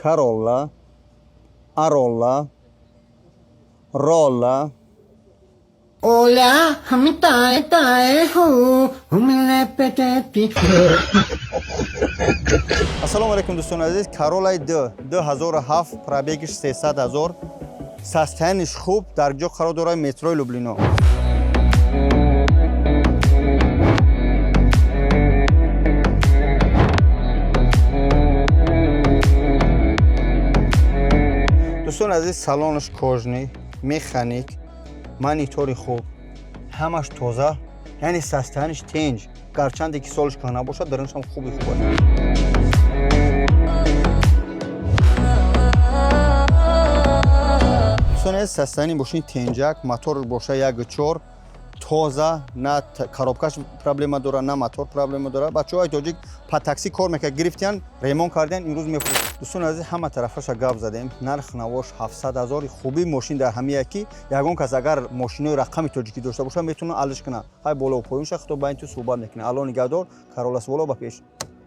Corolla, Arolla, Rolla. Hola, हम ताए ताए हो हमले पेटेती Assalomu alaykum do'ston aziz. Corolla 2007 пробегиш 300 000. Састаяниш хуб дар ҷо қарор дорад метрои Люблино. دوستان عزیز салонаш кожни, механик, монитори хуб, ҳамаш тоза, яъне састаяниш тенҷ, гарчанде ки солиш кам набошад, дарунаш ҳам хуби хуб аст. دوستان عزیز састаяни мошини тенҷак, мотор боша 1.4 тоза, на коробкаш проблема дорад, на мотор проблема дорад. Бачаҳои тоҷик па такси кор мекард, гирифтиян, ремонт кардиян, имрӯз мефурӯшад. Дӯстон азиз, ҳама тарафаша гап задем. Нарх навош 700 000 хуби мошин дар ҳамия ки ягон кас агар мошинои рақами тоҷикӣ дошта боша метавона алиш кунад. Ҳай боло поюнша худо ба ин ту суҳбат мекунад. Алло нигоҳдор, Corolla Swallow ба пеш.